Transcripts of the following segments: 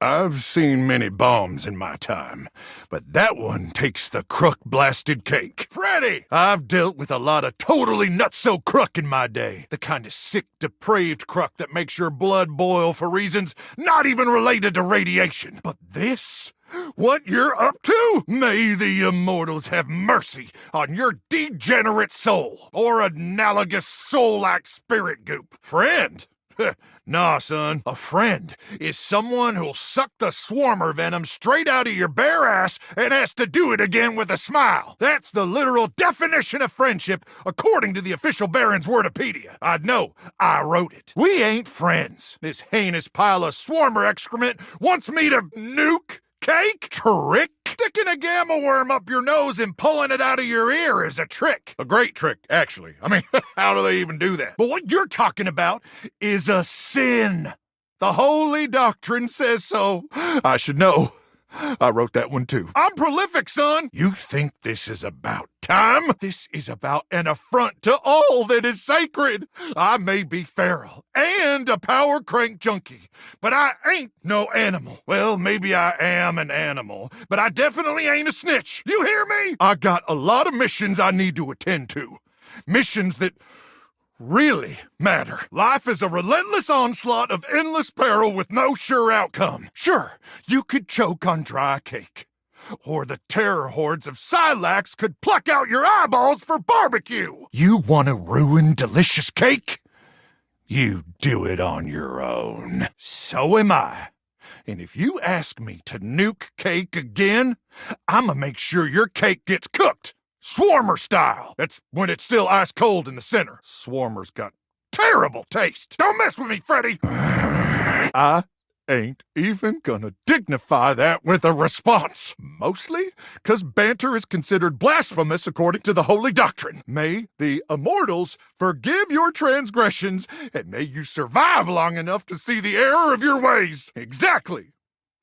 I've seen many bombs in my time, but that one takes the crook-blasted cake. Freddy! I've dealt with a lot of totally nutso crook in my day. The kind of sick, depraved crook that makes your blood boil for reasons not even related to radiation. But this? What you're up to? May the immortals have mercy on your degenerate soul, or analogous soul-like spirit goop. Friend? Nah, son. A friend is someone who'll suck the swarmer venom straight out of your bare ass and has to do it again with a smile. That's the literal definition of friendship, according to the official Baron's Wordopedia. I'd know. I wrote it. We ain't friends. This heinous pile of swarmer excrement wants me to nuke cake? Trick? Sticking a gamma worm up your nose and pulling it out of your ear is a trick. A great trick, actually. I mean, how do they even do that? But what you're talking about is a sin. The Holy Doctrine says so. I should know. I wrote that one too. I'm prolific, son. You think this is about time? This is about an affront to all that is sacred. I may be feral and a power crank junkie, but I ain't no animal. Well, maybe I am an animal, but I definitely ain't a snitch. You hear me? I got a lot of missions I need to attend to. Missions that really matter. Life is a relentless onslaught of endless peril with no sure outcome. Sure, you could choke on dry cake. Or the terror hordes of Silax could pluck out your eyeballs for barbecue. You want to ruin delicious cake? You do it on your own. So am I. And if you ask me to nuke cake again, I'ma make sure your cake gets cooked. Swarmer style. That's when it's still ice cold in the center. Swarmer's got terrible taste. Don't mess with me, Freddy. I ain't even gonna dignify that with a response. Mostly because banter is considered blasphemous according to the Holy Doctrine. May the immortals forgive your transgressions, and may you survive long enough to see the error of your ways. Exactly.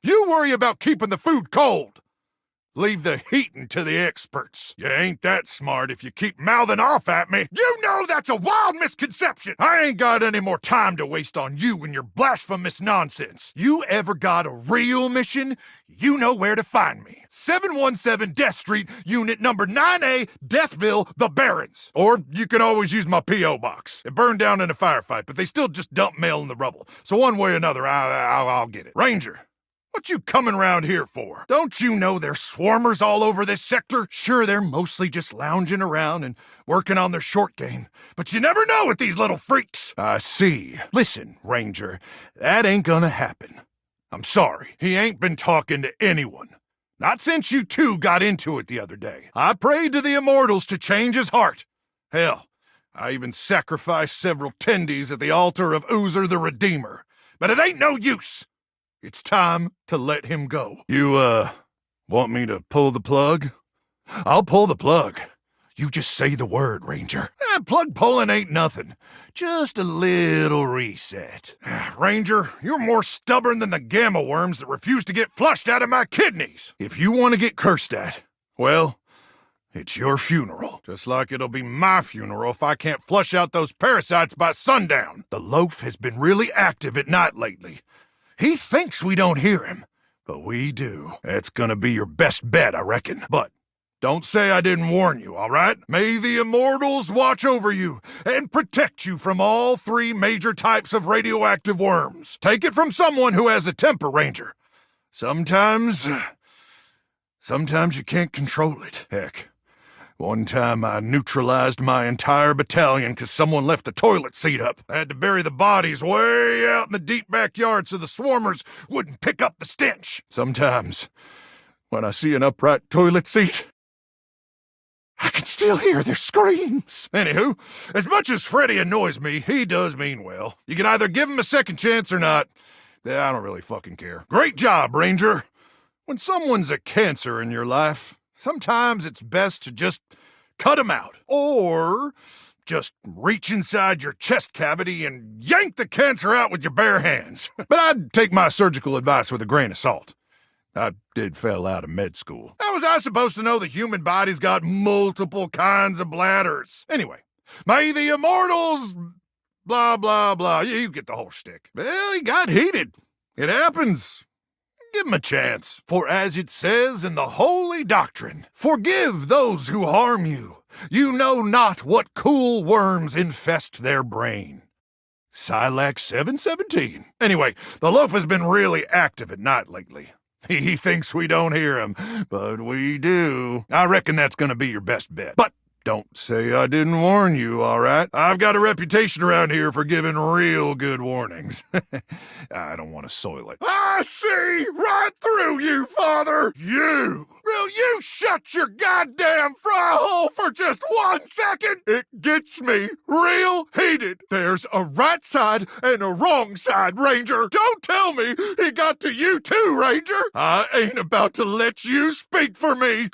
You worry about keeping the food cold. Leave the heating to the experts. You ain't that smart if you keep mouthing off at me. You know that's a wild misconception. I ain't got any more time to waste on you and your blasphemous nonsense. You ever got a real mission? You know where to find me. 717 Death Street, Unit Number 9A, Deathville, The Barrens. Or you can always use my P.O. box. It burned down in a firefight, but they still just dump mail in the rubble. So one way or another, I'll get it. Ranger. What you coming around here for? Don't you know there's swarmers all over this sector? Sure, they're mostly just lounging around and working on their short game, but you never know with these little freaks. I see. Listen, Ranger, that ain't gonna happen. I'm sorry. He ain't been talking to anyone. Not since you two got into it the other day. I prayed to the immortals to change his heart. Hell, I even sacrificed several tendies at the altar of Uzer the Redeemer. But it ain't no use. It's time to let him go. You, want me to pull the plug? I'll pull the plug. You just say the word, Ranger. Plug pulling ain't nothing. Just a little reset. Ranger, you're more stubborn than the gamma worms that refuse to get flushed out of my kidneys. If you want to get cursed at, well, it's your funeral. Just like it'll be my funeral if I can't flush out those parasites by sundown. The loaf has been really active at night lately. He thinks we don't hear him, but we do. That's gonna be your best bet, I reckon. But don't say I didn't warn you, all right? May the immortals watch over you and protect you from all three major types of radioactive worms. Take it from someone who has a temper, Ranger. Sometimes you can't control it. Heck, one time I neutralized my entire battalion because someone left the toilet seat up. I had to bury the bodies way out in the deep backyard so the swarmers wouldn't pick up the stench. Sometimes, when I see an upright toilet seat, I can still hear their screams. Anywho, as much as Freddy annoys me, he does mean well. You can either give him a second chance or not. I don't really fucking care. Great job, Ranger. When someone's a cancer in your life, sometimes it's best to just cut 'em out. Or just reach inside your chest cavity and yank the cancer out with your bare hands. But I'd take my surgical advice with a grain of salt. I did fail out of med school. How was I supposed to know the human body's got multiple kinds of bladders? Anyway, may the immortals... blah, blah, blah. You get the whole shtick. Well, he got heated. It happens. Give him a chance. For as it says in the Holy Doctrine, forgive those who harm you. You know not what cool worms infest their brain. Silac 717. Anyway, the loaf has been really active at night lately. He thinks we don't hear him, but we do. I reckon that's gonna be your best bet. But don't say I didn't warn you, all right? I've got a reputation around here for giving real good warnings. I don't want to soil it. I see right through you, Father! You! Will you shut your goddamn fry hole for just 1 second? It gets me real heated. There's a right side and a wrong side, Ranger. Don't tell me he got to you too, Ranger. I ain't about to let you speak for me.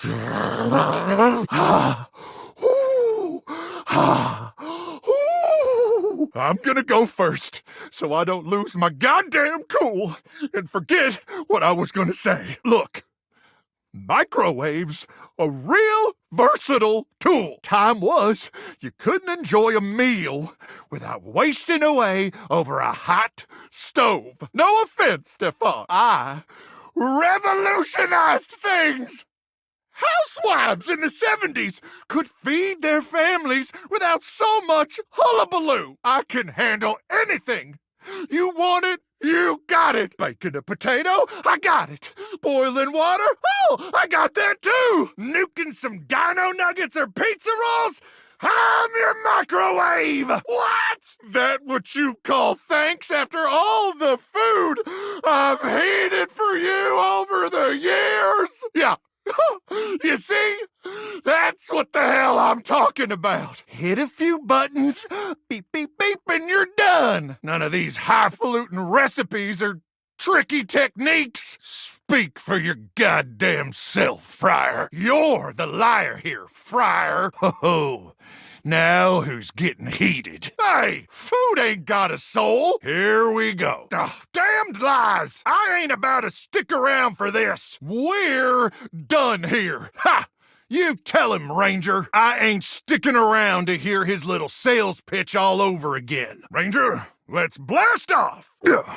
I'm gonna go first, so I don't lose my goddamn cool and forget what I was gonna say. Look, microwaves a real versatile tool. Time was you couldn't enjoy a meal without wasting away over a hot stove. No offense, Stefan. I revolutionized things. Housewives in the 70s could feed their families without so much hullabaloo. I can handle anything. You want it? You got it. Baking a potato? I got it. Boiling water? Oh, I got that too. Nuking some dino nuggets or pizza rolls? I'm your microwave! What? That what you call thanks after all the food I've heated for you over the years? Yeah. You see? That's what the hell I'm talking about. Hit a few buttons, beep, beep, beep, and you're done. None of these highfalutin recipes or tricky techniques. Speak for your goddamn self, Friar. You're the liar here, Friar. Ho-ho. Now who's getting heated? Hey, food ain't got a soul. Here we go. Damned lies. I ain't about to stick around for this. We're done here. Ha! You tell him, Ranger. I ain't sticking around to hear his little sales pitch all over again. Ranger, let's blast off.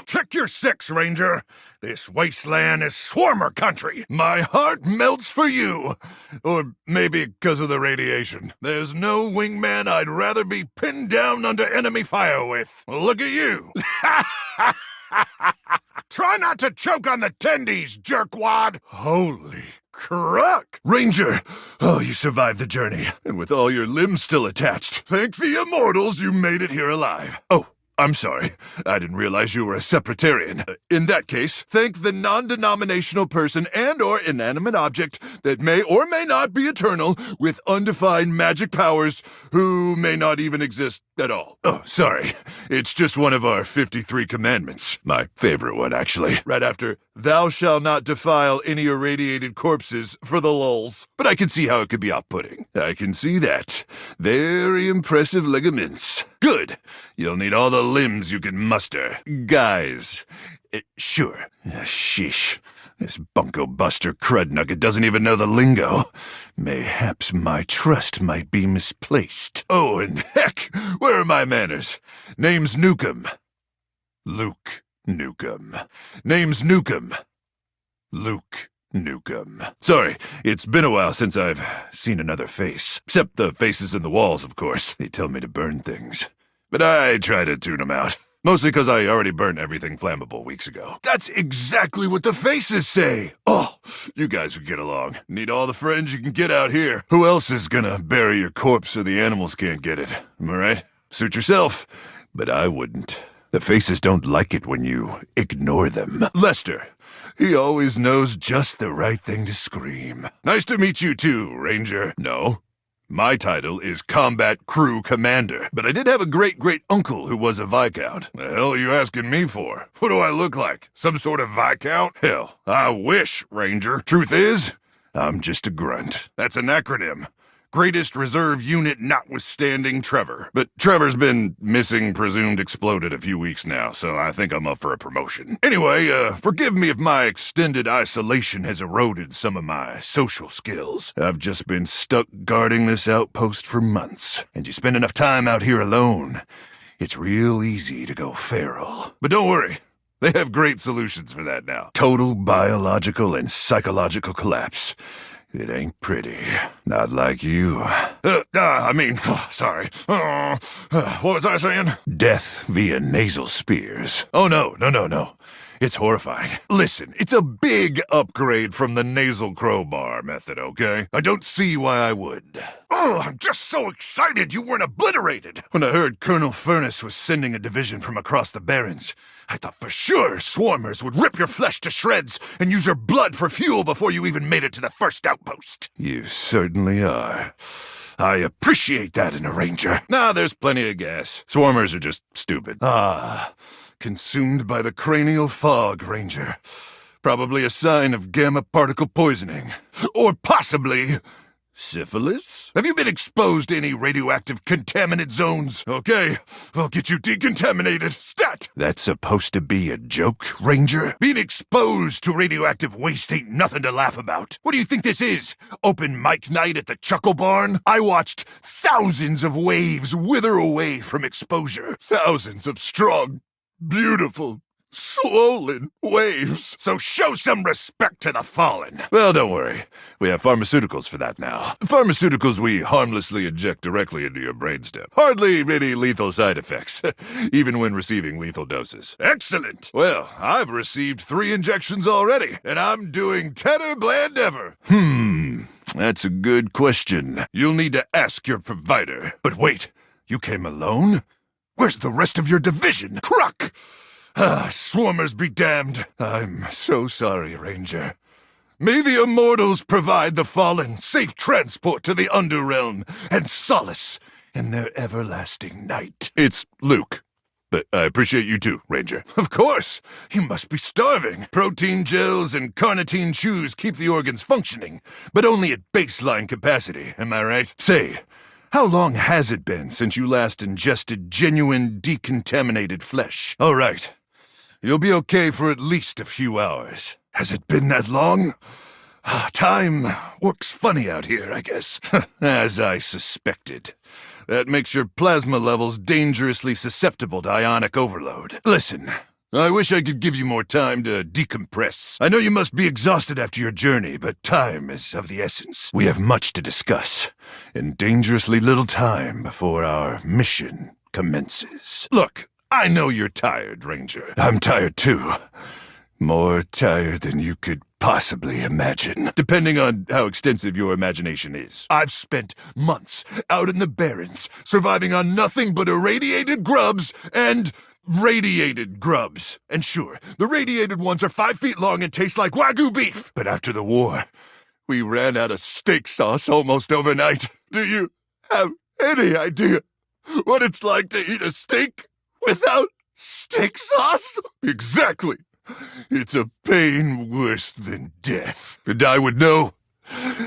Check your six, Ranger. This wasteland is swarmer country. My heart melts for you. Or maybe because of the radiation. There's no wingman I'd rather be pinned down under enemy fire with. Look at you. Try not to choke on the tendies, jerkwad. Holy crook! Ranger, oh, you survived the journey. And with all your limbs still attached. Thank the immortals you made it here alive. Oh, I'm sorry. I didn't realize you were a sepratarian. In that case, thank the non-denominational person and or inanimate object that may or may not be eternal with undefined magic powers who may not even exist at all. Oh, sorry. It's just one of our 53 commandments. My favorite one, actually. Right after, thou shalt not defile any irradiated corpses for the lulz. But I can see how it could be off-putting. I can see that. Very impressive ligaments. Good. You'll need all the limbs you can muster. Guys. Sure. Sheesh. This bunko buster crud nugget doesn't even know the lingo. Mayhaps my trust might be misplaced. Oh, and heck, where are my manners? Name's Nukem. Luke Nukem. Name's Nukem. Luke Nukem. Sorry, it's been a while since I've seen another face. Except the faces in the walls, of course. They tell me to burn things. But I try to tune them out. Mostly because I already burned everything flammable weeks ago. That's exactly what the faces say. Oh, you guys would get along. Need all the friends you can get out here. Who else is gonna bury your corpse so the animals can't get it? Am I right? Suit yourself. But I wouldn't. The faces don't like it when you ignore them. Lester. He always knows just the right thing to scream. Nice to meet you too, Ranger. No. My title is Combat Crew Commander, but I did have a great-great-uncle who was a Viscount. The hell are you asking me for? What do I look like? Some sort of Viscount? Hell, I wish, Ranger. Truth is, I'm just a grunt. That's an acronym. Greatest Reserve Unit notwithstanding Trevor. But Trevor's been missing, presumed exploded a few weeks now, so I think I'm up for a promotion. Anyway, forgive me if my extended isolation has eroded some of my social skills. I've just been stuck guarding this outpost for months, and you spend enough time out here alone, it's real easy to go feral. But don't worry, They have great solutions for that now. Total biological and psychological collapse. It ain't pretty. Not like you. Sorry. What was I saying? Death via nasal spears. Oh, no. It's horrifying. Listen, it's a big upgrade from the nasal crowbar method, okay? I don't see why I would. Oh, I'm just so excited you weren't obliterated. When I heard Colonel Furness was sending a division from across the Barrens, I thought for sure swarmers would rip your flesh to shreds and use your blood for fuel before you even made it to the first outpost. You certainly are. I appreciate that in a ranger. Nah, there's plenty of gas. Swarmers are just stupid. Consumed by the cranial fog, Ranger. Probably a sign of gamma particle poisoning. Or possibly syphilis? Have you been exposed to any radioactive contaminant zones? Okay, I'll get you decontaminated. Stat! That's supposed to be a joke, Ranger? Being exposed to radioactive waste ain't nothing to laugh about. What do you think this is? Open mic night at the Chuckle Barn? I watched thousands of waves wither away from exposure. Thousands of strong, beautiful, swollen waves. So show some respect to the fallen. Well, don't worry. We have pharmaceuticals for that now. Pharmaceuticals we harmlessly inject directly into your brainstem. Hardly any lethal side effects, even when receiving lethal doses. Excellent! Well, I've received 3 injections already, and I'm doing tenor bland ever. That's a good question. You'll need to ask your provider. But wait, you came alone? Where's the rest of your division? Crook! Swarmers be damned. I'm so sorry, Ranger. May the immortals provide the fallen safe transport to the Underrealm and solace in their everlasting night. It's Luke. But I appreciate you too, Ranger. Of course. You must be starving. Protein gels and carnitine chews keep the organs functioning, but only at baseline capacity, am I right? Say, how long has it been since you last ingested genuine decontaminated flesh? All right. You'll be okay for at least a few hours. Has it been that long? Time works funny out here, I guess. As I suspected. That makes your plasma levels dangerously susceptible to ionic overload. Listen, I wish I could give you more time to decompress. I know you must be exhausted after your journey, but time is of the essence. We have much to discuss, and dangerously little time before our mission commences. Look, I know you're tired, Ranger. I'm tired too. More tired than you could possibly imagine, depending on how extensive your imagination is. I've spent months out in the Barrens, surviving on nothing but irradiated grubs and radiated grubs. And sure, the radiated ones are 5 feet long and taste like Wagyu beef. But after the war, we ran out of steak sauce almost overnight. Do you have any idea what it's like to eat a steak without steak sauce? Exactly. It's a pain worse than death. And I would know.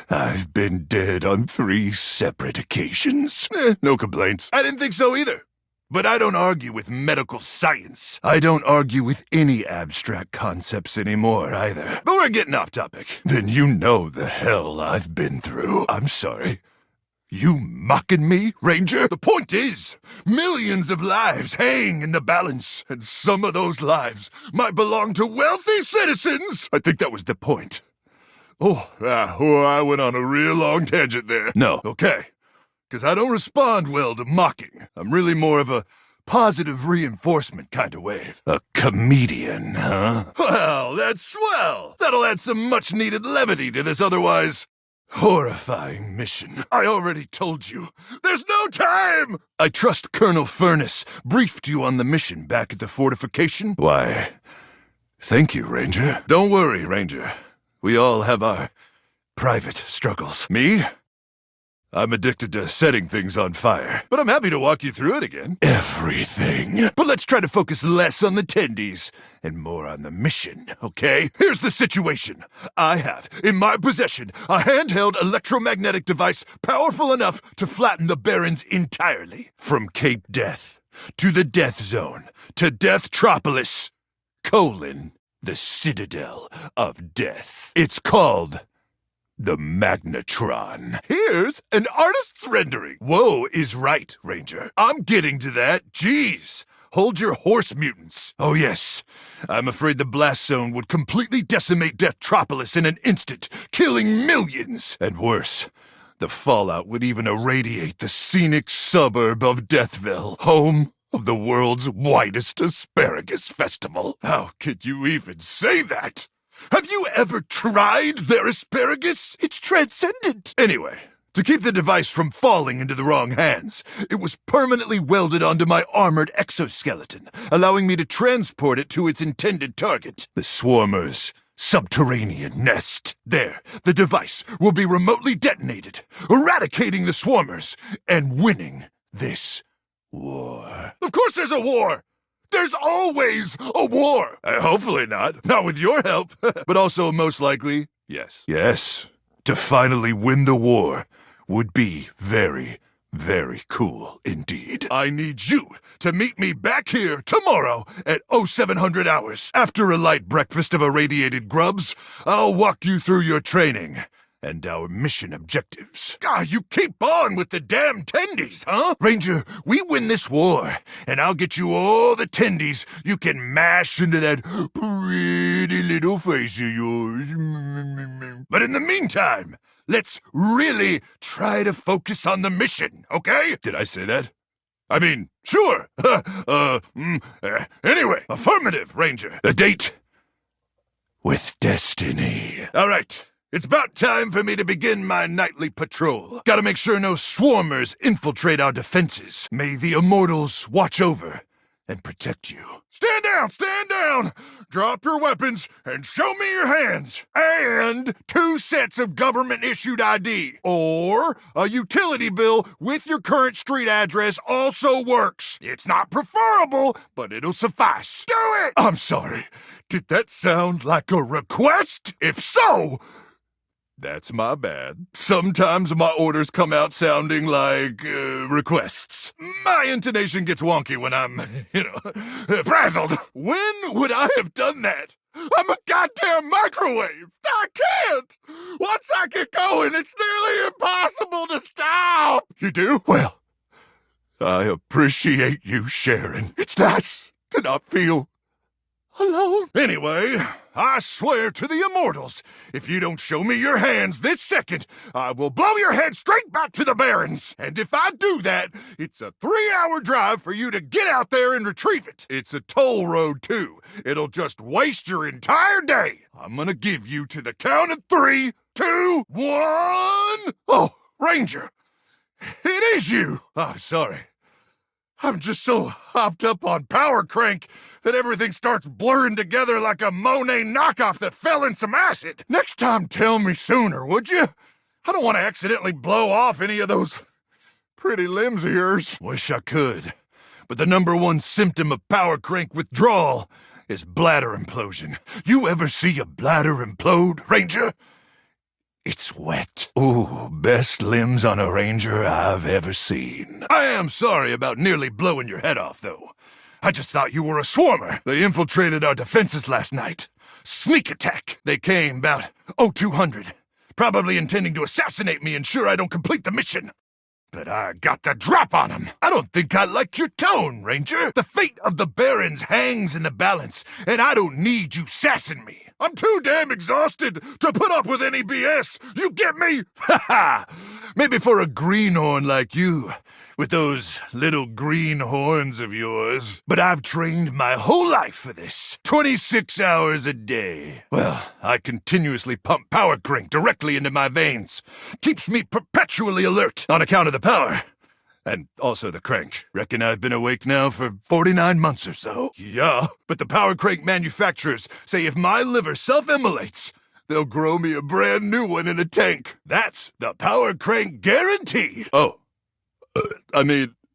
I've been dead on 3 separate occasions. No complaints. I didn't think so either. But I don't argue with medical science. I don't argue with any abstract concepts anymore either. But we're getting off topic. Then you know the hell I've been through. I'm sorry. You mocking me, Ranger? The point is, millions of lives hang in the balance, and some of those lives might belong to wealthy citizens. I think that was the point. I went on a real long tangent there. No, okay. Because I don't respond well to mocking. I'm really more of a positive reinforcement kind of wave. A comedian, huh? Well, that's swell. That'll add some much-needed levity to this otherwise horrifying mission. I already told you. There's no time! I trust Colonel Furness briefed you on the mission back at the fortification. Why, thank you, Ranger. Don't worry, Ranger. We all have our private struggles. Me? I'm addicted to setting things on fire, but I'm happy to walk you through it again. Everything. But let's try to focus less on the tendies and more on the mission, okay? Here's the situation. I have, in my possession, a handheld electromagnetic device powerful enough to flatten the Barrens entirely. From Cape Death, to the Death Zone, to Deathtropolis, the Citadel of Death. It's called the Magnetron. Here's an artist's rendering. Whoa is right, Ranger. I'm getting to that. Jeez. hold your horse mutants. Oh yes, I'm afraid the blast zone would completely decimate Deathtropolis in an instant, killing millions. And worse, the fallout would even irradiate the scenic suburb of Deathville, home of the world's widest asparagus festival. How could you even say that? Have you ever tried their asparagus? It's transcendent. Anyway, to keep the device from falling into the wrong hands, it was permanently welded onto my armored exoskeleton, allowing me to transport it to its intended target, the Swarmer's subterranean nest. There, the device will be remotely detonated, eradicating the Swarmers and winning this war. Of course there's a war! There's always a war! Hopefully not. Not with your help. But also, most likely, yes. Yes. To finally win the war would be very, very cool indeed. I need you to meet me back here tomorrow at 0700 hours. After a light breakfast of irradiated grubs, I'll walk you through your training and our mission objectives. You keep on with the damn tendies, huh? Ranger, we win this war, and I'll get you all the tendies you can mash into that pretty little face of yours. But in the meantime, let's really try to focus on the mission, okay? Did I say that? I mean, sure. Anyway, affirmative, Ranger. A date with destiny. All right. It's about time for me to begin my nightly patrol. Gotta make sure no swarmers infiltrate our defenses. May the immortals watch over and protect you. Stand down! Stand down! Drop your weapons and show me your hands. And 2 sets of government-issued ID. Or a utility bill with your current street address also works. It's not preferable, but it'll suffice. Do it! I'm sorry. Did that sound like a request? If so, that's my bad. Sometimes my orders come out sounding like, requests. My intonation gets wonky when I'm, frazzled. When would I have done that? I'm a goddamn microwave! I can't! Once I get going, it's nearly impossible to stop! You do? Well, I appreciate you sharing. It's nice to not feel alone. Anyway, I swear to the immortals, if you don't show me your hands this second, I will blow your head straight back to the Barrens. And if I do that, it's a 3-hour drive for you to get out there and retrieve it. It's a toll road, too. It'll just waste your entire day. I'm gonna give you to the count of 3, 2, 1... Oh, Ranger, it is you. Oh, sorry. I'm just so hopped up on Power Crank that everything starts blurring together like a Monet knockoff that fell in some acid. Next time, tell me sooner, would you? I don't want to accidentally blow off any of those pretty limbs of yours. Wish I could. But the #1 symptom of Power Crank withdrawal is bladder implosion. You ever see a bladder implode, Ranger? It's wet. Ooh, best limbs on a Ranger I've ever seen. I am sorry about nearly blowing your head off, though. I just thought you were a swarmer. They infiltrated our defenses last night. Sneak attack. They came about 0200, probably intending to assassinate me, ensure I don't complete the mission. But I got the drop on them. I don't think I like your tone, Ranger. The fate of the Barrens hangs in the balance, and I don't need you sassing me. I'm too damn exhausted to put up with any BS. You get me? Ha ha! Maybe for a greenhorn like you, with those little green horns of yours. But I've trained my whole life for this. 26 hours a day. Well, I continuously pump Power Crank directly into my veins. Keeps me perpetually alert on account of the power. And also the crank. Reckon I've been awake now for 49 months or so. Yeah, but the Power Crank manufacturers say if my liver self-immolates, they'll grow me a brand new one in a tank. That's the Power Crank guarantee. Oh,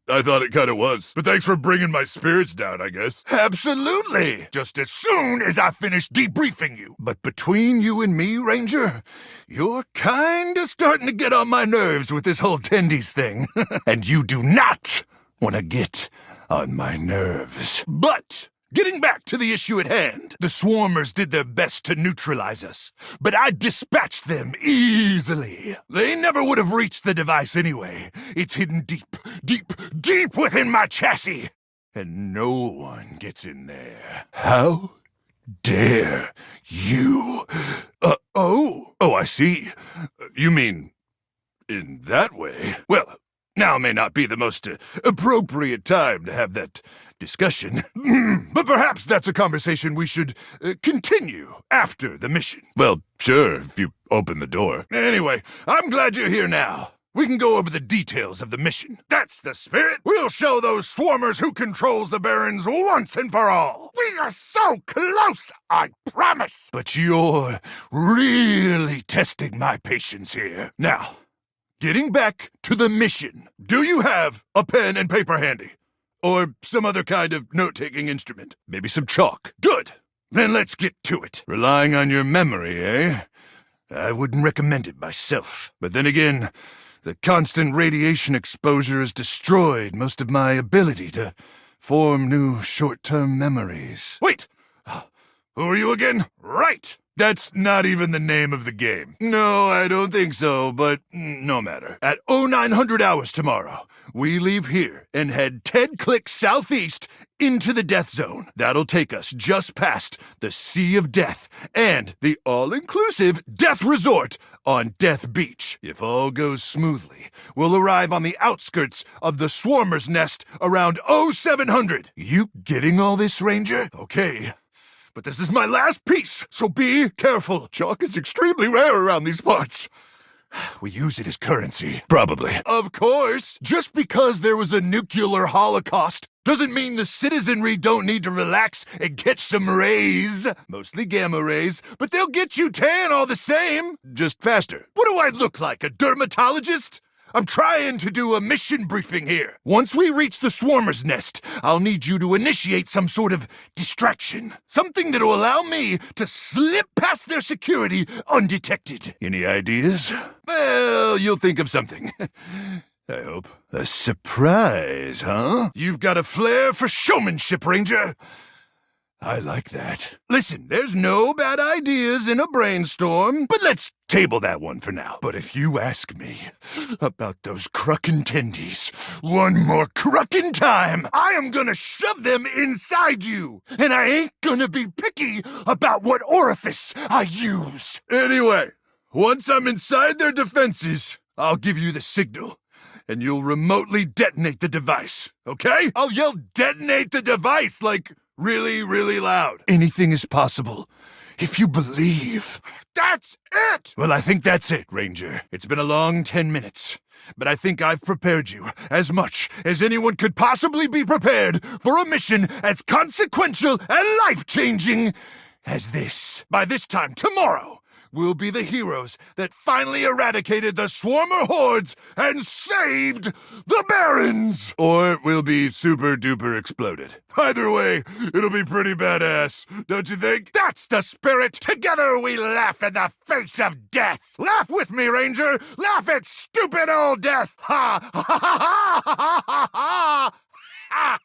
I thought it kind of was. But thanks for bringing my spirits down, I guess. Absolutely. Just as soon as I finish debriefing you. But between you and me, Ranger, you're kind of starting to get on my nerves with this whole tendies thing. And you do not want to get on my nerves. But getting back to the issue at hand, the Swarmers did their best to neutralize us, but I dispatched them easily. They never would have reached the device anyway. It's hidden deep, deep, deep within my chassis. and no one gets in there. How dare you? Oh, I see. You mean in that way? Well, now may not be the most appropriate time to have that discussion, but perhaps that's a conversation we should continue after the mission. Well, sure, if you open the door. Anyway, I'm glad you're here now. We can go over the details of the mission. That's the spirit. We'll show those swarmers who controls the Barrens once and for all. We are so close, I promise. But you're really testing my patience here. Now, getting back to the mission. Do you have a pen and paper handy? Or some other kind of note-taking instrument? Maybe some chalk. Good. Then let's get to it. Relying on your memory, eh? I wouldn't recommend it myself. But then again, the constant radiation exposure has destroyed most of my ability to form new short-term memories. Wait! Who are you again? Right! That's not even the name of the game. No, I don't think so, but no matter. At 0900 hours tomorrow, we leave here and head 10 clicks southeast into the death zone. That'll take us just past the Sea of Death and the all-inclusive Death Resort on Death Beach. If all goes smoothly, we'll arrive on the outskirts of the Swarmer's Nest around 0700. You getting all this, Ranger? Okay. But this is my last piece, so be careful. Chalk is extremely rare around these parts. We use it as currency. Probably. Of course. Just because there was a nuclear holocaust doesn't mean the citizenry don't need to relax and get some rays. Mostly gamma rays, but they'll get you tan all the same. Just faster. What do I look like, a dermatologist? I'm trying to do a mission briefing here. Once we reach the Swarmer's Nest, I'll need you to initiate some sort of distraction. Something that'll allow me to slip past their security undetected. Any ideas? Well, you'll think of something. I hope. A surprise, huh? You've got a flair for showmanship, Ranger. I like that. Listen, there's no bad ideas in a brainstorm, but let's table that one for now. But if you ask me about those Kruckin tendies one more Kruckin time, I am gonna shove them inside you, and I ain't gonna be picky about what orifice I use. Anyway, once I'm inside their defenses, I'll give you the signal, and you'll remotely detonate the device, okay? I'll yell detonate the device like really, really loud. Anything is possible if you believe. That's it! Well, I think that's it, Ranger. It's been a long 10 minutes, but I think I've prepared you as much as anyone could possibly be prepared for a mission as consequential and life-changing as this. By this time tomorrow, we'll be the heroes that finally eradicated the Swarmer hordes and saved the Barrens! Or we'll be super-duper exploded. Either way, it'll be pretty badass, don't you think? That's the spirit! Together we laugh in the face of death! Laugh with me, Ranger! Laugh at stupid old death! Ha! Ha ha ha ha ha ha!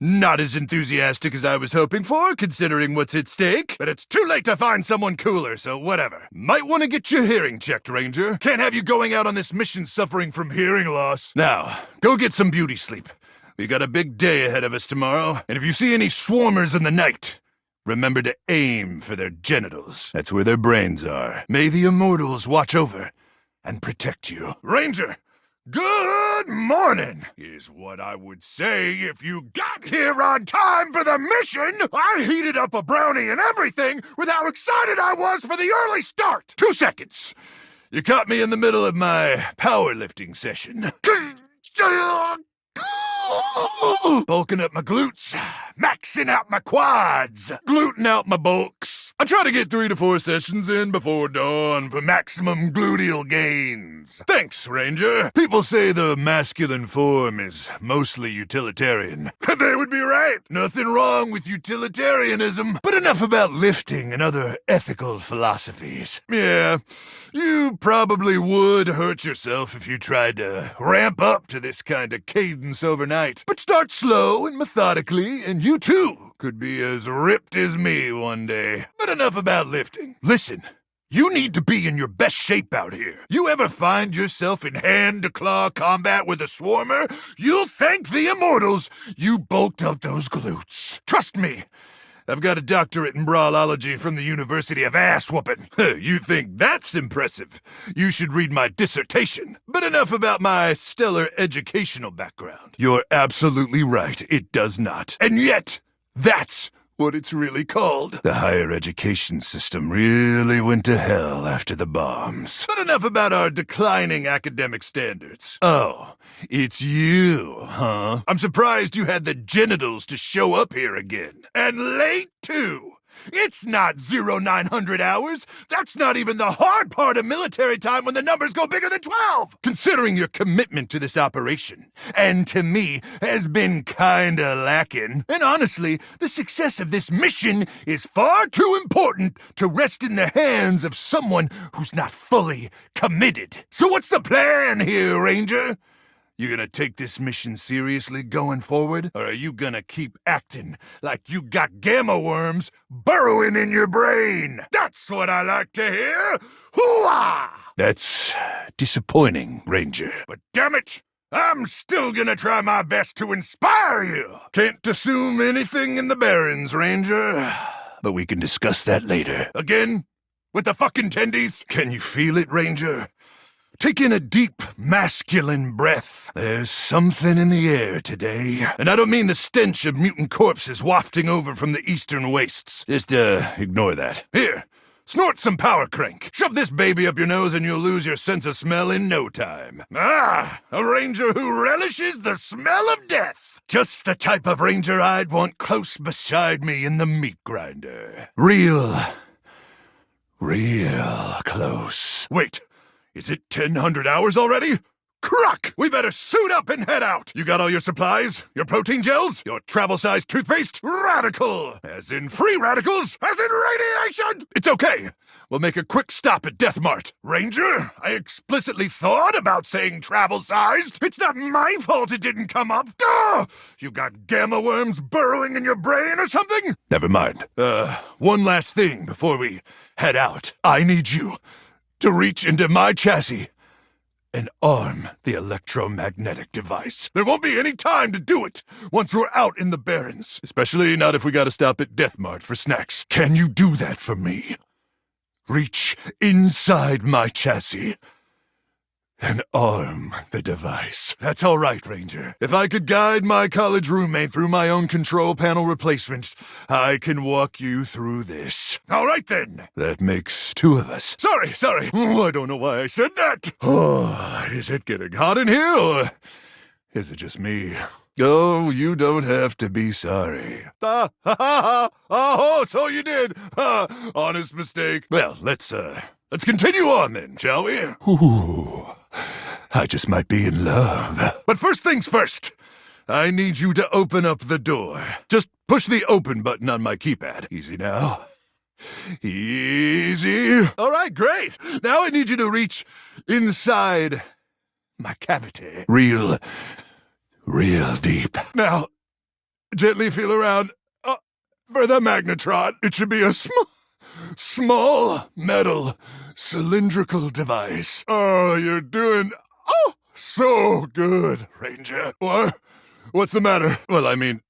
Not as enthusiastic as I was hoping for, considering what's at stake, but it's too late to find someone cooler, so whatever. Might want to get your hearing checked, Ranger. Can't have you going out on this mission suffering from hearing loss. Now, go get some beauty sleep. We got a big day ahead of us tomorrow, and if you see any swarmers in the night, remember to aim for their genitals. That's where their brains are. May the immortals watch over and protect you. Ranger! Good morning, is what I would say if you got here on time for the mission. I heated up a brownie and everything with how excited I was for the early start. 2 seconds. You caught me in the middle of my powerlifting session. Bulking up my glutes, maxing out my quads, gluting out my bulks. I try to get 3 to 4 sessions in before dawn for maximum gluteal gains. Thanks, Ranger. People say the masculine form is mostly utilitarian. They would be right. Nothing wrong with utilitarianism, but enough about lifting and other ethical philosophies. Yeah, you probably would hurt yourself if you tried to ramp up to this kind of cadence overnight. But start slow and methodically, and you too could be as ripped as me one day. But enough about lifting. Listen, You need to be in your best shape out here. You ever find yourself in hand-to-claw combat with a swarmer? You'll thank the immortals you bulked up those glutes. Trust me, I've got a doctorate in brawlology from the University of Ass-Whooping. You think that's impressive? You should read my dissertation. But enough about my stellar educational background. You're absolutely right, it does not. And yet, that's what it's really called. The higher education system really went to hell after the bombs. But enough about our declining academic standards. Oh, it's you, huh? I'm surprised you had the genitals to show up here again. And late, too. It's not 0900 hours. That's not even the hard part of military time when the numbers go bigger than 12. Considering your commitment to this operation, and to me, has been kinda lacking. And honestly, the success of this mission is far too important to rest in the hands of someone who's not fully committed. So what's the plan here, Ranger? You gonna take this mission seriously going forward? Or are you gonna keep acting like you got gamma worms burrowing in your brain? That's what I like to hear! Hooah! That's disappointing, Ranger. But damn it, I'm still gonna try my best to inspire you! Can't assume anything in the Barrens, Ranger. But we can discuss that later. Again? With the fucking tendies? Can you feel it, Ranger? Take in a deep, masculine breath. There's something in the air today. And I don't mean the stench of mutant corpses wafting over from the eastern wastes. Just, ignore that. Here, snort some power crank. Shove this baby up your nose and you'll lose your sense of smell in no time. Ah, a ranger who relishes the smell of death. Just the type of ranger I'd want close beside me in the meat grinder. Real close. Wait. Is it 1,000 hours already? Cruck! We better suit up and head out! You got all your supplies? Your protein gels? Your travel-sized toothpaste? Radical! As in free radicals? As in radiation! It's okay. We'll make a quick stop at Death Mart. Ranger, I explicitly thought about saying travel-sized. It's not my fault it didn't come up. Duh! You got gamma worms burrowing in your brain or something? Never mind. One last thing before we head out. I need you to reach into my chassis and arm the electromagnetic device. There won't be any time to do it once we're out in the Barrens, especially not if we gotta stop at Death Mart for snacks. Can you do that for me? Reach inside my chassis and arm the device. That's all right, Ranger. If I could guide my college roommate through my own control panel replacements, I can walk you through this. All right, then. That makes two of us. Sorry. Oh, I don't know why I said that. Oh, is it getting hot in here, or is it just me? Oh, you don't have to be sorry. Oh, so you did. Honest mistake. Well, let's continue on then, shall we? Ooh, I just might be in love. But first things first, I need you to open up the door. Just push the open button on my keypad. Easy now. Easy. All right, great. Now I need you to reach inside my cavity. Real deep. Now, gently feel around for the magnetron. It should be a small metal cylindrical device. Oh, you're doing so good, Ranger. What? What's the matter? Well, I mean,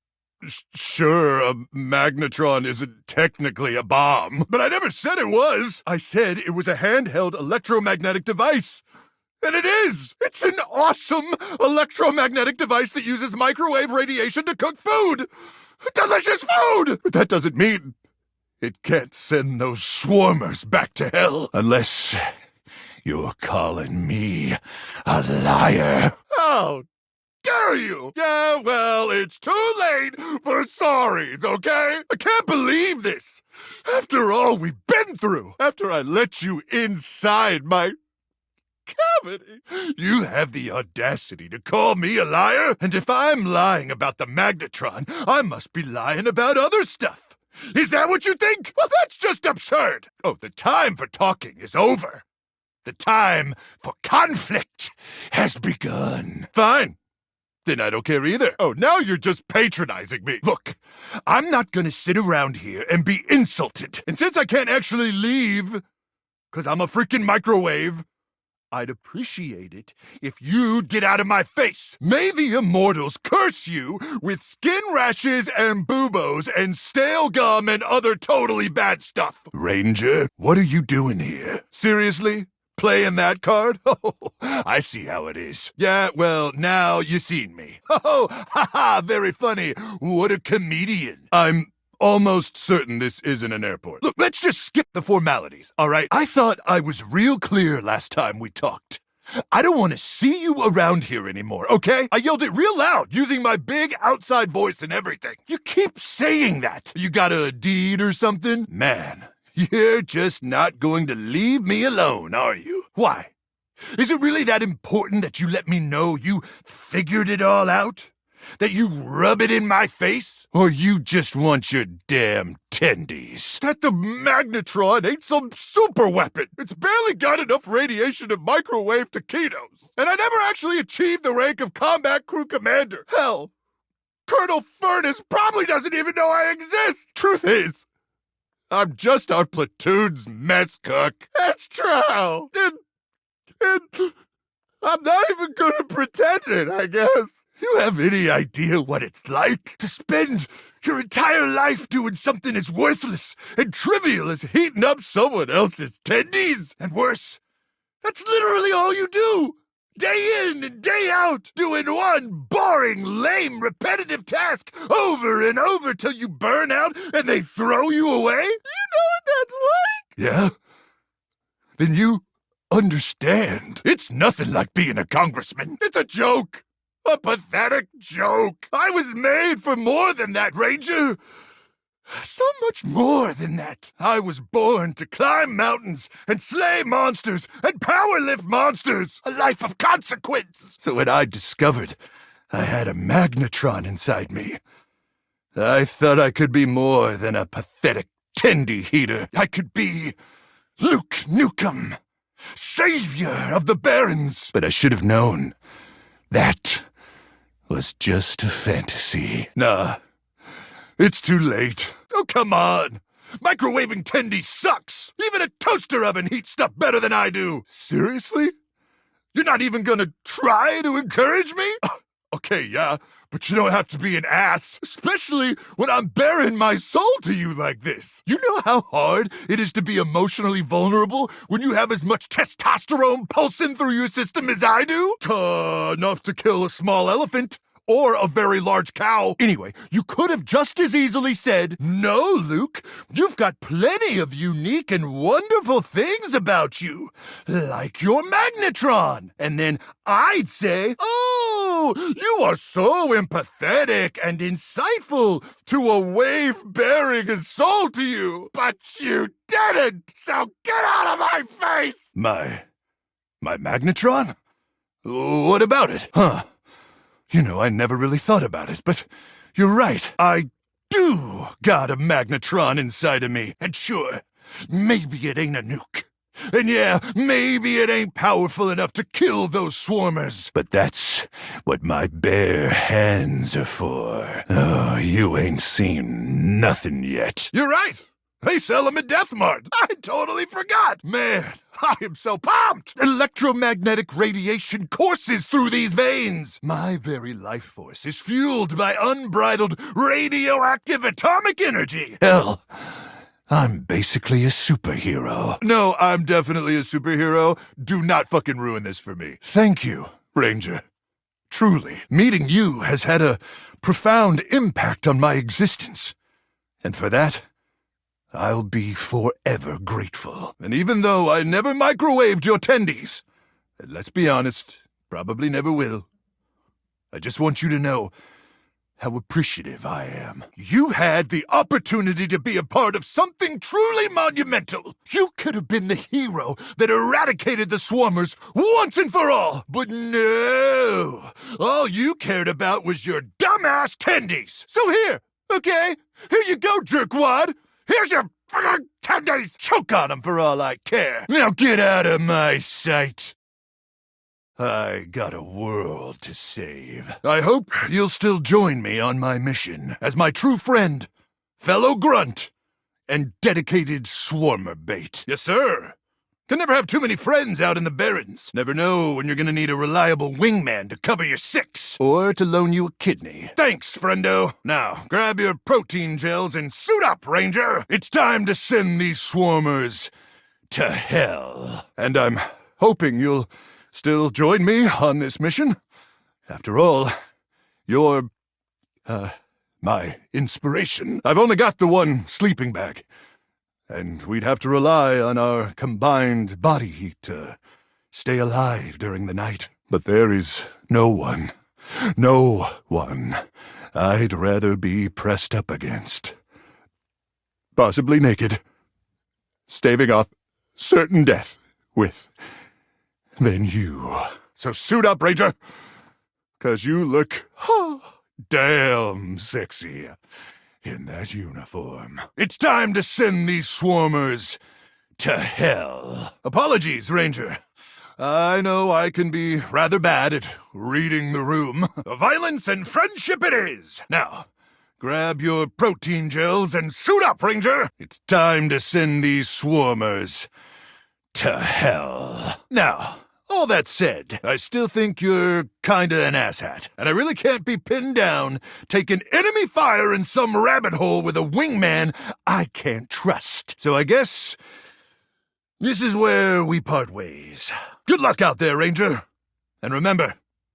sure, a magnetron isn't technically a bomb, but I never said it was. I said it was a handheld electromagnetic device. And it is! It's an awesome electromagnetic device that uses microwave radiation to cook food! Delicious food! But that doesn't mean it can't send those swarmers back to hell. Unless you're calling me a liar. How dare you? Yeah, well, it's too late for sorries, okay? I can't believe this. After all we've been through, after I let you inside my cavity, you have the audacity to call me a liar? And if I'm lying about the magnetron, I must be lying about other stuff. Is that what you think? Well, that's just absurd. Oh, the time for talking is over. The time for conflict has begun. Fine. Then I don't care either. Oh, now you're just patronizing me. Look, I'm not gonna sit around here and be insulted. And since I can't actually leave 'cause I'm a freaking microwave. I'd appreciate it if you'd get out of my face. May the immortals curse you with skin rashes and buboes and stale gum and other totally bad stuff. Ranger, what are you doing here? Seriously? Playing that card? Oh, I see how it is. Yeah, well, now you seen me. Oh, haha, very funny. What a comedian. I'm almost certain this isn't an airport. Look, let's just skip the formalities, all right? I thought I was real clear last time we talked. I don't want to see you around here anymore, okay? I yelled it real loud, using my big outside voice and everything. You keep saying that. You got a deed or something? Man, you're just not going to leave me alone, are you? Why? Is it really that important that you let me know you figured it all out? That you rub it in my face? Or you just want your damn tendies? That the magnetron ain't some super weapon. It's barely got enough radiation to microwave taquitos. And I never actually achieved the rank of combat crew commander. Hell, Colonel Furnace probably doesn't even know I exist. Truth is, I'm just our platoon's mess cook. That's true. And I'm not even gonna pretend it, I guess. You have any idea what it's like to spend your entire life doing something as worthless and trivial as heating up someone else's tendies? And worse, that's literally all you do. Day in and day out, doing one boring, lame, repetitive task over and over till you burn out and they throw you away? You know what that's like? Yeah? Then you understand. It's nothing like being a congressman. It's a joke. A pathetic joke. I was made for more than that, Ranger. So much more than that. I was born to climb mountains and slay monsters and power lift monsters. A life of consequence. So when I discovered I had a magnetron inside me, I thought I could be more than a pathetic tendy heater. I could be Luke Nukem, savior of the Barrens. But I should have known that was just a fantasy. Nah, it's too late. Oh, come on. Microwaving tendies sucks. Even a toaster oven heats stuff better than I do. Seriously? You're not even gonna try to encourage me? Okay, yeah, but you don't have to be an ass, especially when I'm bearing my soul to you like this. You know how hard it is to be emotionally vulnerable when you have as much testosterone pulsing through your system as I do? Enough to kill a small elephant. Or a very large cow. Anyway, you could have just as easily said, "No, Luke, you've got plenty of unique and wonderful things about you, like your magnetron." And then I'd say, "Oh, you are so empathetic and insightful to a wave bearing a soul to you." But you didn't, so get out of my face! My magnetron? What about it? Huh? You know, I never really thought about it, but you're right. I do got a magnetron inside of me. And sure, maybe it ain't a nuke. And yeah, maybe it ain't powerful enough to kill those swarmers. But that's what my bare hands are for. Oh, you ain't seen nothing yet. You're right. They sell them at Death Mart. I totally forgot. Man, I am so pumped. Electromagnetic radiation courses through these veins. My very life force is fueled by unbridled radioactive atomic energy. Hell, I'm basically a superhero. No, I'm definitely a superhero. Do not fucking ruin this for me. Thank you, Ranger. Truly, meeting you has had a profound impact on my existence. And for that, I'll be forever grateful. And even though I never microwaved your tendies, and let's be honest, probably never will, I just want you to know how appreciative I am. You had the opportunity to be a part of something truly monumental. You could have been the hero that eradicated the swarmers once and for all. But no, all you cared about was your dumbass tendies. So here, okay, here you go, jerkwad. Here's your fucking tendies! Choke on them for all I care. Now get out of my sight. I got a world to save. I hope you'll still join me on my mission as my true friend, fellow grunt, and dedicated swarmer bait. Yes, sir. Can never have too many friends out in the barrens. Never know when you're gonna need a reliable wingman to cover your six, or to loan you a kidney. Thanks, friendo. Now, grab your protein gels and suit up, Ranger. It's time to send these swarmers to hell. And I'm hoping you'll still join me on this mission. After all, you're, my inspiration. I've only got the one sleeping bag, and we'd have to rely on our combined body heat to stay alive during the night. But there is no one I'd rather be pressed up against. Possibly naked, staving off certain death with than you. So suit up, Ranger, 'cause you look damn sexy in that uniform. It's time to send these swarmers to hell. Apologies, Ranger. I know I can be rather bad at reading the room. Violence and friendship it is. Now, grab your protein gels and suit up, Ranger. It's time to send these swarmers to hell. Now, all that said, I still think you're kinda an asshat, and I really can't be pinned down taking enemy fire in some rabbit hole with a wingman I can't trust. So I guess this is where we part ways. Good luck out there, Ranger. And remember,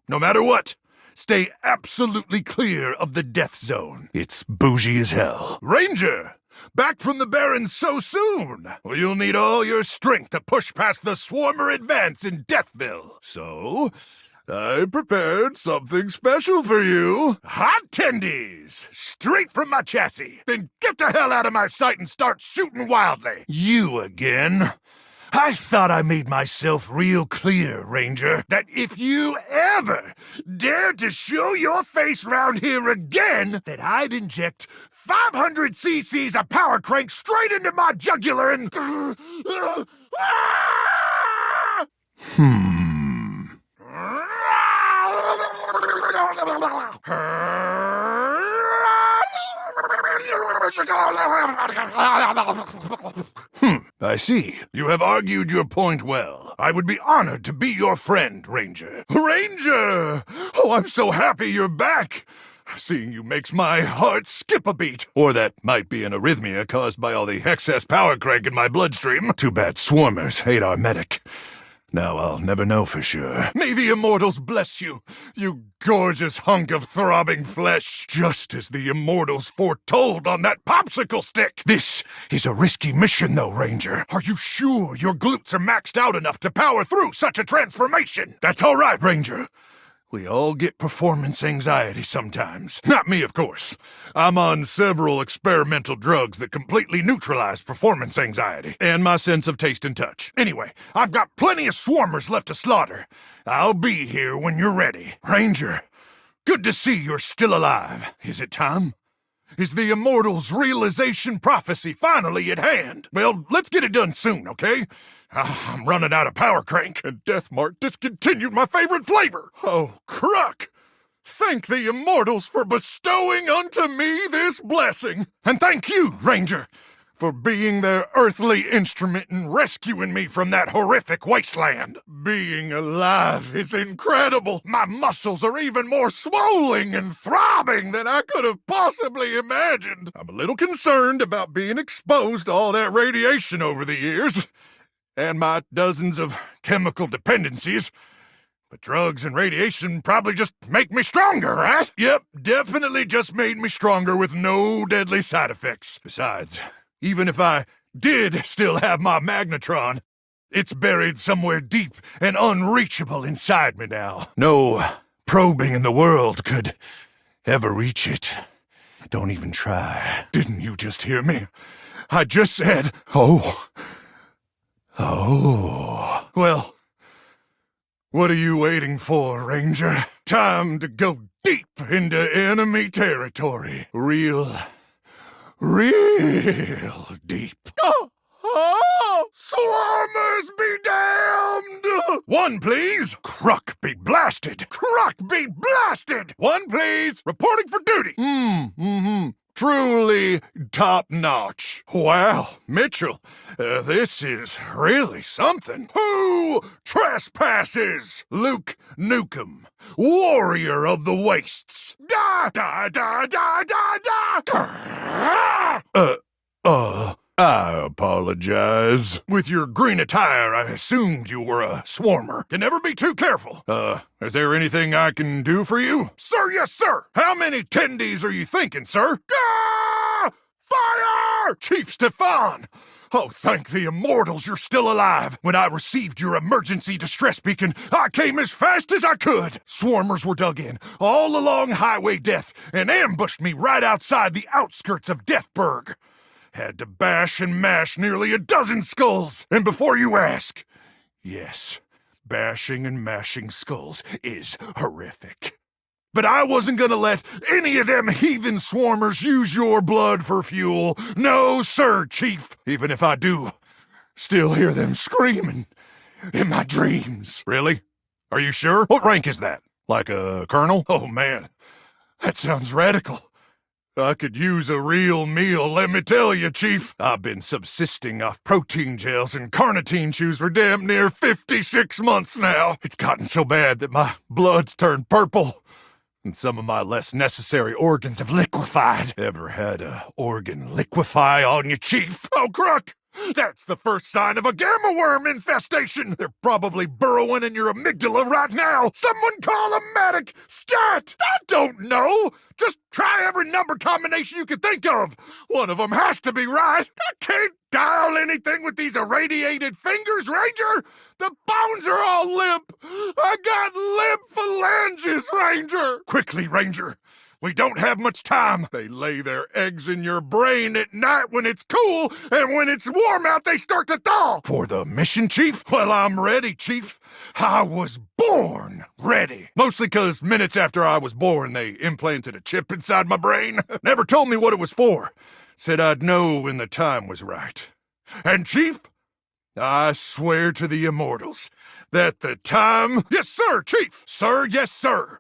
no matter what, stay absolutely clear of the death zone. It's bougie as hell. Ranger! Back from the Barrens so soon? Well, you'll need all your strength to push past the swarmer advance in Deathville. So, I prepared something special for you. Hot tendies! Straight from my chassis. Then get the hell out of my sight and start shooting wildly. You again? I thought I made myself real clear, Ranger, that if you ever dared to show your face round here again, that I'd inject 500 cc's of power crank straight into my jugular and... I see. You have argued your point well. I would be honored to be your friend, Ranger. Ranger! Oh, I'm so happy you're back. Seeing you makes my heart skip a beat. Or that might be an arrhythmia caused by all the excess power crank in my bloodstream. Too bad swarmers hate our medic. Now I'll never know for sure. May the immortals bless you, you gorgeous hunk of throbbing flesh, just as the immortals foretold on that popsicle stick. This is a risky mission, though, Ranger. Are you sure your glutes are maxed out enough to power through such a transformation? That's all right, Ranger. We all get performance anxiety sometimes. Not me, of course. I'm on several experimental drugs that completely neutralize performance anxiety and my sense of taste and touch. Anyway, I've got plenty of swarmers left to slaughter. I'll be here when you're ready. Ranger, good to see you're still alive. Is it time? Is the Immortals' realization prophecy finally at hand? Well, let's get it done soon, okay? I'm running out of power crank, and Deathmart discontinued my favorite flavor. Oh, Cruck! Thank the Immortals for bestowing unto me this blessing. And thank you, Ranger, for being their earthly instrument in rescuing me from that horrific wasteland. Being alive is incredible. My muscles are even more swollen and throbbing than I could have possibly imagined. I'm a little concerned about being exposed to all that radiation over the years, and my dozens of chemical dependencies. But drugs and radiation probably just make me stronger, right? Yep, definitely just made me stronger with no deadly side effects. Besides, even if I did still have my magnetron, it's buried somewhere deep and unreachable inside me now. No probing in the world could ever reach it. Don't even try. Didn't you just hear me? I just said, oh. Oh. Well, what are you waiting for, Ranger? Time to go deep into enemy territory. Real deep. Swarmers be damned! One, please. Cruck be blasted. Cruck be blasted! One, please. Reporting for duty. Truly top-notch. Wow, Mitchell, this is really something. Who trespasses? Luke Nukem, warrior of the wastes. Da da da da da da. I apologize. With your green attire, I assumed you were a swarmer. Can never be too careful. Is there anything I can do for you? Sir, yes, sir. How many tendies are you thinking, sir? Ah! Fire! Chief Stefan! Oh, thank the immortals you're still alive. When I received your emergency distress beacon, I came as fast as I could. Swarmers were dug in, all along Highway Death, and ambushed me right outside the outskirts of Deathburg. Had to bash and mash nearly a dozen skulls. And before you ask, yes, bashing and mashing skulls is horrific. But I wasn't gonna let any of them heathen swarmers use your blood for fuel. No, sir, Chief. Even if I do, still hear them screaming in my dreams. Really? Are you sure? What rank is that? Like a colonel? Oh, man, that sounds radical. I could use a real meal, let me tell you, Chief. I've been subsisting off protein gels and carnitine chews for damn near 56 months now. It's gotten so bad that my blood's turned purple, and some of my less necessary organs have liquefied. Ever had a organ liquefy on you, Chief? Oh, Crook! That's the first sign of a gamma worm infestation! They're probably burrowing in your amygdala right now! Someone call a medic! Scat! I don't know! Just try every number combination you can think of! One of them has to be right! I can't dial anything with these irradiated fingers, Ranger! The bones are all limp! I got limp phalanges, Ranger! Quickly, Ranger! We don't have much time. They lay their eggs in your brain at night when it's cool, and when it's warm out, they start to thaw. For the mission, Chief? Well, I'm ready, Chief. I was born ready. Mostly 'cause minutes after I was born, they implanted a chip inside my brain. Never told me what it was for. Said I'd know when the time was right. And, Chief, I swear to the immortals that the time... Yes, sir, Chief! Sir, yes, sir!